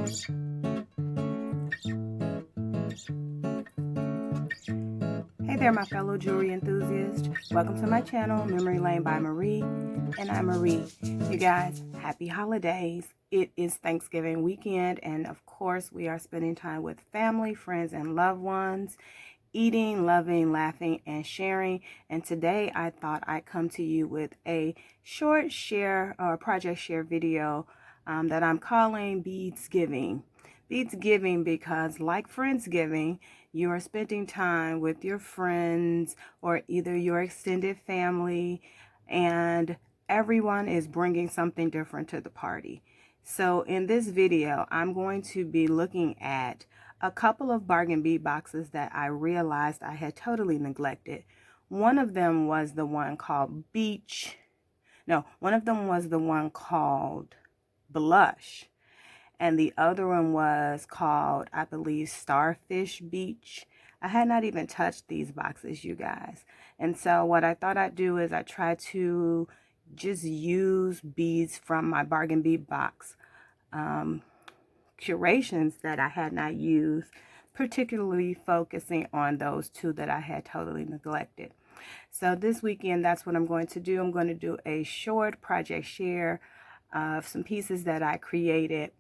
Hey there, my fellow jewelry enthusiasts. Welcome to my channel, Memory Lane by Marie, and I'm Marie. You guys, happy holidays. It is Thanksgiving weekend, and of course, we are spending time with family, friends, and loved ones, eating, loving, laughing, and sharing. And today, I thought I'd come to you with a short share or project share video that I'm calling Beadsgiving. Beadsgiving because, like Friendsgiving, you are spending time with your friends or either your extended family, and everyone is bringing something different to the party. So in this video, I'm going to be looking at a couple of bargain bead boxes that I realized I had totally neglected. One of them was the one called one of them was the one called Blush. And the other one was called, I believe, Starfish Beach. I had not even touched these boxes, you guys. And so what I thought I'd do is I try to just use beads from my bargain bead box curations that I had not used, particularly focusing on those two that I had totally neglected. So this weekend, that's what I'm going to do. I'm going to do a short project share of some pieces that I created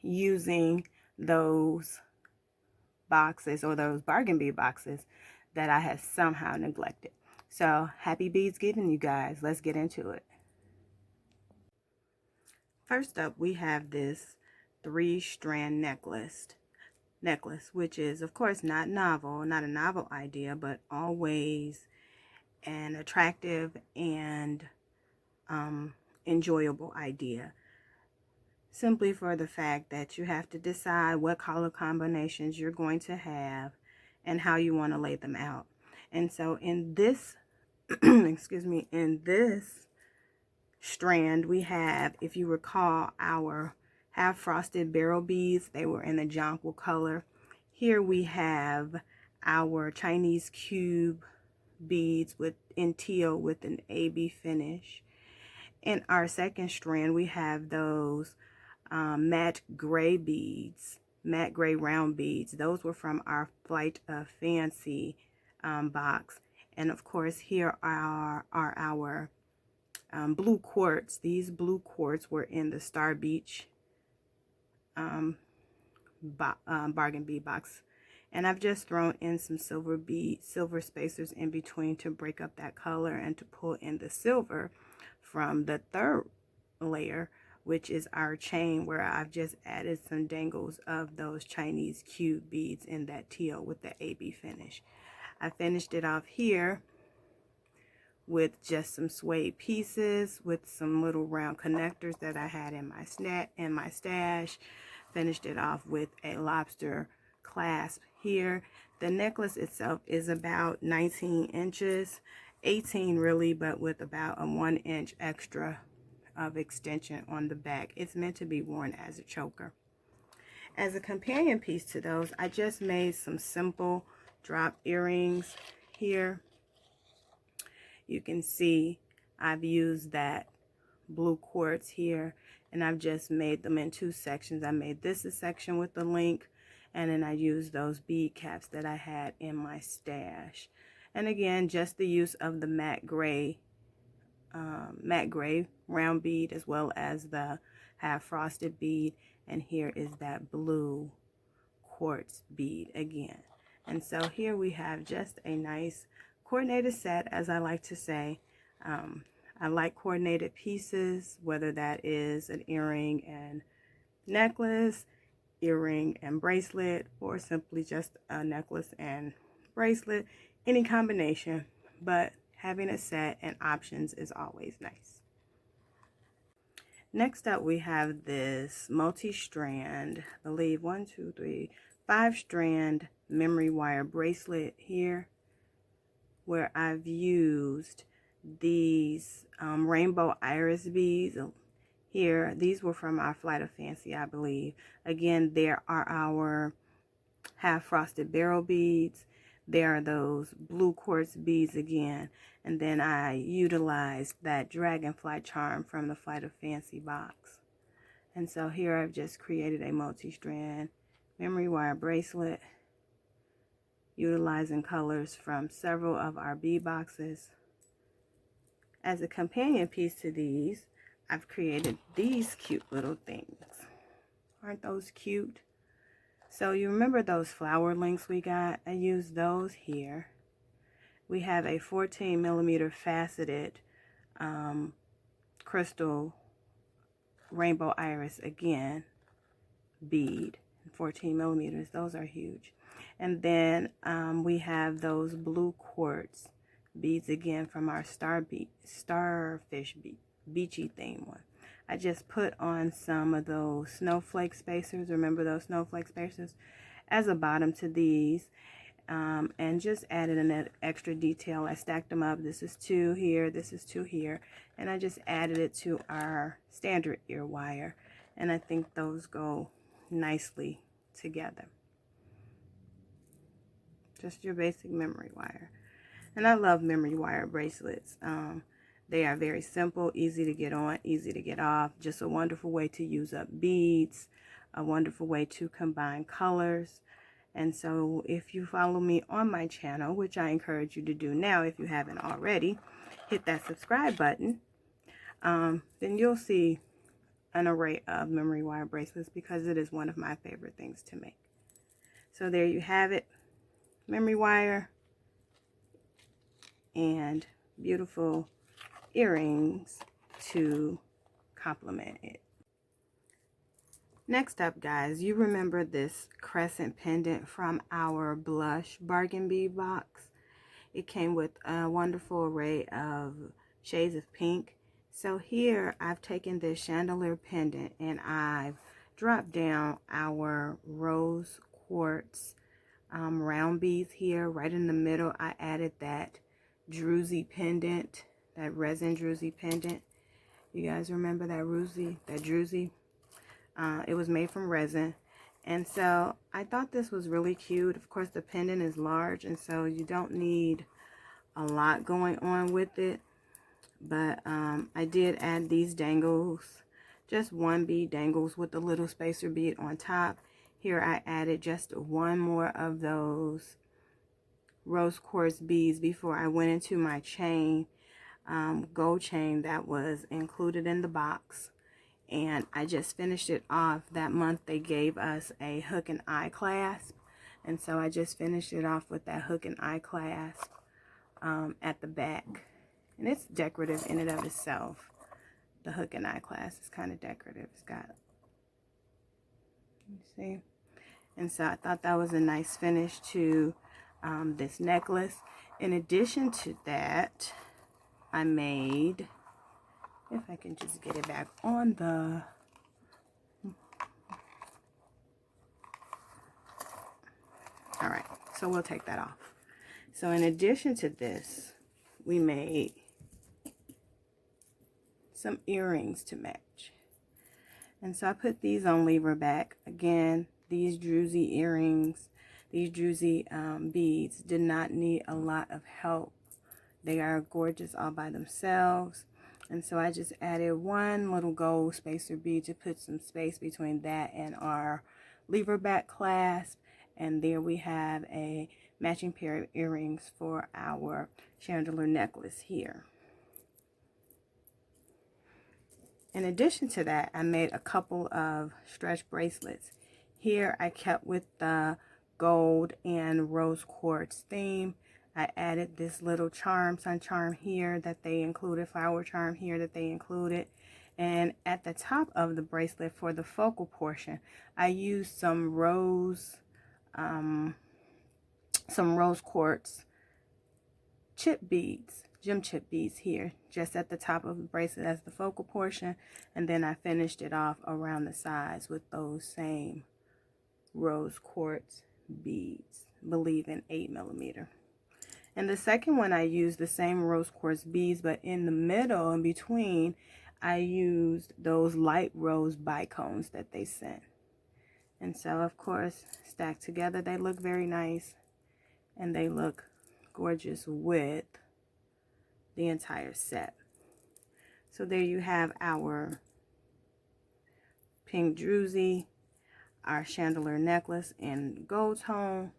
using those boxes or those bargain bead boxes that I had somehow neglected. So happy Beadsgiving, you guys. Let's get into it. First up, we have this 3-strand necklace, which is, of course, not a novel idea, but always an attractive and enjoyable idea. Simply for the fact that you have to decide what color combinations you're going to have and how you want to lay them out. And so in this, in this strand, we have, if you recall, our half frosted barrel beads. They were in the jonquil color. Here we have our Chinese cube beads in teal with an AB finish. In our second strand, we have those matte gray beads, matte gray round beads. Those were from our Flight of Fancy box. And of course, here are our blue quartz. These blue quartz were in the Star Beach bargain bead box. And I've just thrown in some silver spacers in between to break up that color and to pull in the silver from the third layer, which is our chain, where I've just added some dangles of those Chinese cube beads in that teal with the AB finish. I finished it off here with just some suede pieces with some little round connectors that I had in my stash. Finished it off with a lobster clasp here. The necklace itself is about 19 inches, 18 really, but with about a 1 inch extra of extension on the back. It's meant to be worn as a choker. As a companion piece to those, I just made some simple drop earrings here. You can see I've used that blue quartz here, and I've just made them in 2 sections. I made this a section with the link, and then I used those bead caps that I had in my stash. And again, just the use of the matte gray round bead, as well as the half frosted bead. And here is that blue quartz bead again. And so here we have just a nice coordinated set, as I like to say. I like coordinated pieces, whether that is an earring and necklace, earring and bracelet, or simply just a necklace and bracelet, any combination. But having a set and options is always nice. Next up, we have this multi-strand, I believe 5-strand memory wire bracelet here, where I've used these rainbow iris beads here. These were from our Flight of Fancy, I believe. Again, there are our half frosted barrel beads. There are those blue quartz beads again. And then I utilized that dragonfly charm from the Flight of Fancy box. And so here I've just created a multi-strand memory wire bracelet utilizing colors from several of our bead boxes. As a companion piece to these, I've created these cute little things. Aren't those cute? So you remember those flower links we got? I used those here. We have a 14 millimeter faceted crystal rainbow iris again bead, 14 millimeters. Those are huge. And then we have those blue quartz beads again from our starfish beachy theme one. I just put on some of those snowflake spacers. Remember those snowflake spacers as a bottom to these, and just added an extra detail. I stacked them up. This is 2 here, this is 2 here, and I just added it to our standard ear wire, and I think those go nicely together. Just your basic memory wire. And I love memory wire bracelets. They are very simple, easy to get on, easy to get off. Just a wonderful way to use up beads, a wonderful way to combine colors. And so if you follow me on my channel, which I encourage you to do now if you haven't already, hit that subscribe button. Then you'll see an array of memory wire bracelets because it is one of my favorite things to make. So there you have it. Memory wire and beautiful earrings to complement it. Next up, guys, you remember this crescent pendant from our blush bargain bead box. It came with a wonderful array of shades of pink. So here I've taken this chandelier pendant and I've dropped down our rose quartz round beads here. Right in the middle I added that druzy pendant, that resin druzy pendant. You guys remember that druzy? It was made from resin, and so I thought this was really cute. Of course the pendant is large, and so you don't need a lot going on with it, but I did add these dangles, just 1 bead dangles with a little spacer bead on top. Here I added just 1 more of those rose quartz beads before I went into my chain, gold chain that was included in the box. And I just finished it off. That month they gave us a hook and eye clasp, and so I just finished it off with that hook and eye clasp at the back, and it's decorative in and of itself. The hook and eye clasp is kind of decorative. It's got, you see, and so I thought that was a nice finish to this necklace. In addition to that, I made, if I can just get it back on the, all right, so we'll take that off. So in addition to this, we made some earrings to match. And so I put these on lever back. Again, these druzy earrings, these druzy beads did not need a lot of help. They are gorgeous all by themselves. And so I just added 1 little gold spacer bead to put some space between that and our lever back clasp. And there we have a matching pair of earrings for our chandelier necklace here. In addition to that, I made a couple of stretch bracelets. Here I kept with the gold and rose quartz theme. I added this little charm, sun charm here that they included, flower charm here that they included. And at the top of the bracelet for the focal portion, I used some rose quartz chip beads, gem chip beads here, just at the top of the bracelet as the focal portion. And then I finished it off around the sides with those same rose quartz beads, believe in 8 millimeter. And the second one I used the same rose quartz beads, but in the middle, in between, I used those light rose bicones that they sent. And so, of course, stacked together, they look very nice. And they look gorgeous with the entire set. So there you have our pink druzy, our chandelier necklace in gold tone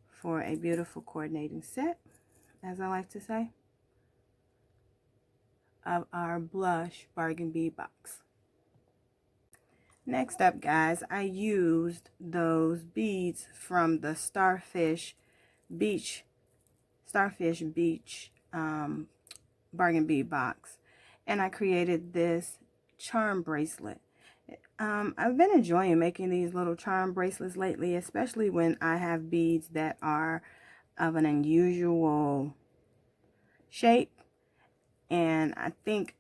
for a beautiful coordinating set, as I like to say, of our blush bargain bead box. Next up, guys, I used those beads from the Starfish Beach bargain bead box, and I created this charm bracelet. I've been enjoying making these little charm bracelets lately, especially when I have beads that are of an unusual shape, and I think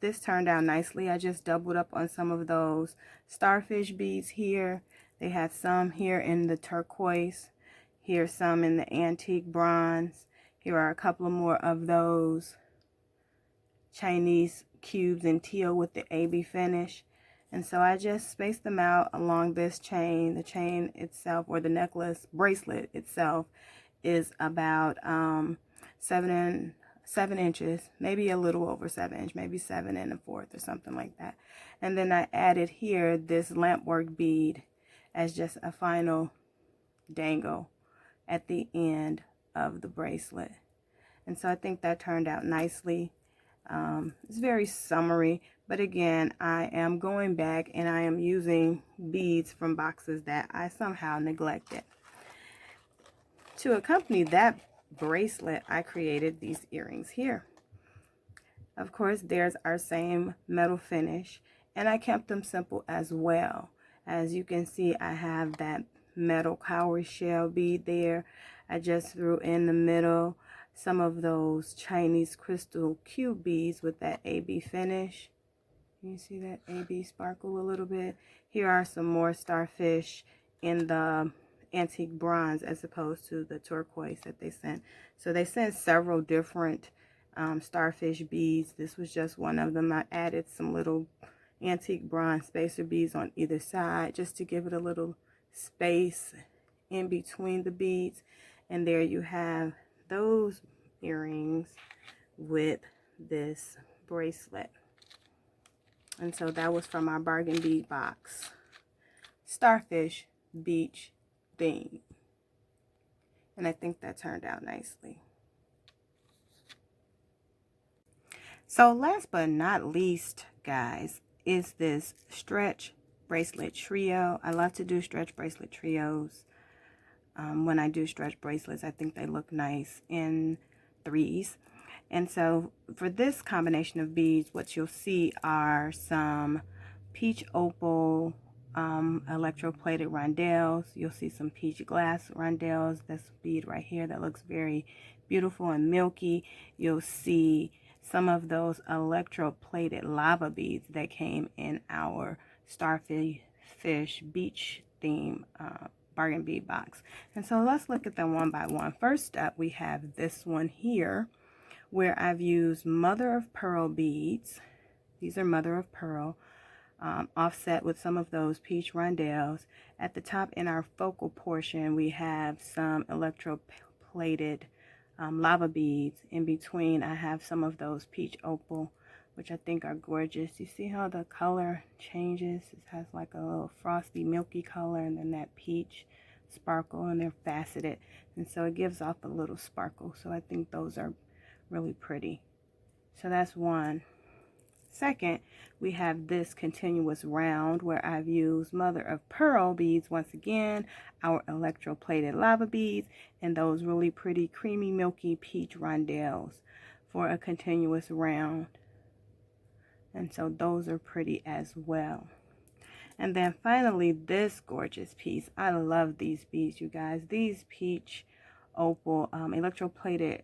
this turned out nicely. I just doubled up on some of those starfish beads here. They had some here in the turquoise, here some in the antique bronze. Here are a couple of more of those Chinese cubes in teal with the AB finish. And so I just spaced them out along this chain. The chain itself, or the necklace bracelet itself, is about 7 inches, maybe a little over 7 inches, maybe 7 1/4 or something like that. And then I added here this lampwork bead as just a final dangle at the end of the bracelet. And so I think that turned out nicely. It's very summery, but again, I am going back and I am using beads from boxes that I somehow neglected. To accompany that bracelet, I created these earrings here. Of course, there's our same metal finish, and I kept them simple as well. As you can see, I have that metal cowrie shell bead there. I just threw in the middle some of those Chinese crystal cube beads with that AB finish. You see that AB sparkle a little bit? Here are some more starfish in the antique bronze as opposed to the turquoise that they sent. So they sent several different starfish beads. This was just one of them. I added some little antique bronze spacer beads on either side just to give it a little space in between the beads. And there you have those earrings with this bracelet. And so that was from our bargain bead box, Starfish Beach theme. And I think that turned out nicely. So last but not least, guys, is this stretch bracelet trio. I love to do stretch bracelet trios. When I do stretch bracelets, I think they look nice in threes. And so for this combination of beads, what you'll see are some peach opal electroplated rondelles. You'll see some peach glass rondelles. This bead right here that looks very beautiful and milky. You'll see some of those electroplated lava beads that came in our starfish beach theme bargain bead box. And so let's look at them one by one. First up, we have this one here where I've used mother of pearl beads. These are mother of pearl offset with some of those peach rondelles. At the top in our focal portion, we have some electroplated lava beads. In between, I have some of those peach opal, which I think are gorgeous. You see how the color changes? It has like a little frosty, milky color, and then that peach sparkle, and they're faceted. And so it gives off a little sparkle. So I think those are really pretty. So that's one. Second, we have this continuous round where I've used mother of pearl beads once again, our electroplated lava beads, and those really pretty creamy, milky peach rondelles for a continuous round. And so those are pretty as well. And then finally, this gorgeous piece. I love these beads, you guys. These peach opal electroplated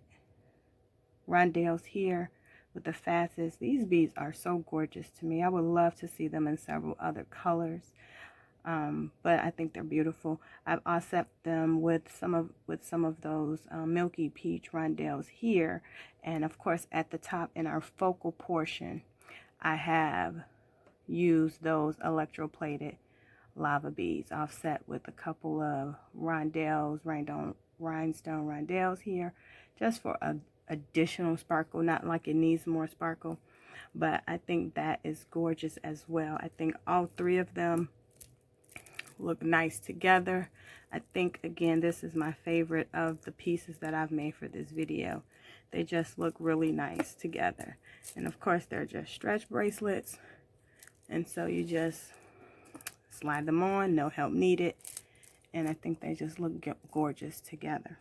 rondelles here with the facets. These beads are so gorgeous to me. I would love to see them in several other colors. But I think they're beautiful. I've offset them with some of those milky peach rondelles here. And of course, at the top in our focal portion, I have used those electroplated lava beads offset with a couple of rondelles, rhinestone rondelles here, just for a additional sparkle, not like it needs more sparkle. but I think that is gorgeous as well. I think all three of them look nice together. I think, again, this is my favorite of the pieces that I've made for this video. They just look really nice together. And of course, they're just stretch bracelets. And so you just slide them on, no help needed. And I think they just look gorgeous together.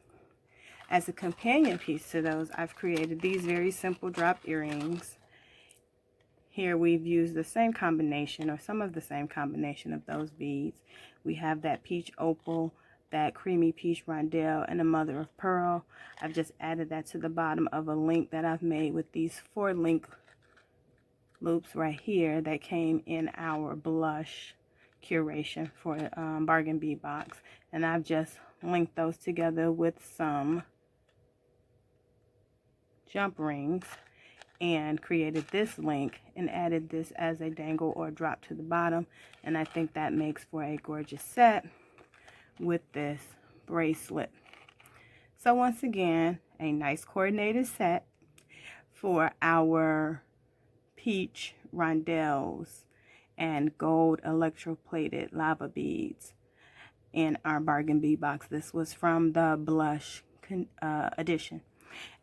As a companion piece to those, I've created these very simple drop earrings. Here we've used the same combination, or some of the same combination of those beads. We have that peach opal, that creamy peach rondelle, and a mother of pearl. I've just added that to the bottom of a link that I've made with these 4 link loops right here that came in our blush curation for Bargain Bead Box. And I've just linked those together with some jump rings and created this link and added this as a dangle or drop to the bottom. And I think that makes for a gorgeous set with this bracelet. So once again, a nice coordinated set for our peach rondelles and gold electroplated lava beads in our Bargain Bead Box. This was from the blush edition.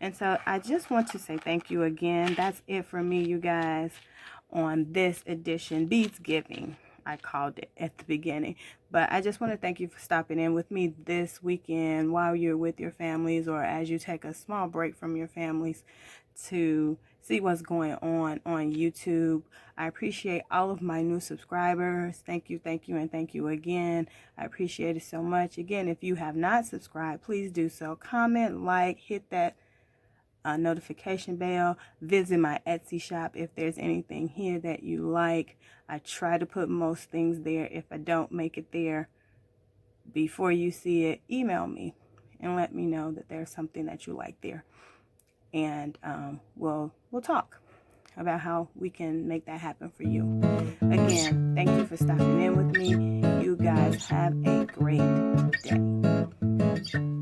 And so I just want to say thank you again. That's it for me, you guys, on this edition, Beadsgiving, I called it at the beginning. But I just want to thank you for stopping in with me this weekend while you're with your families, or as you take a small break from your families to see what's going on YouTube. I appreciate all of my new subscribers. Thank you, and thank you again. I appreciate it so much. Again, if you have not subscribed, please do so. Comment, like, hit that notification bell. Visit my Etsy shop if there's anything here that you like. I try to put most things there. If I don't make it there before you see it, email me and let me know that there's something that you like there. And we'll talk about how we can make that happen for you. Again, thank you for stopping in with me. You guys have a great day.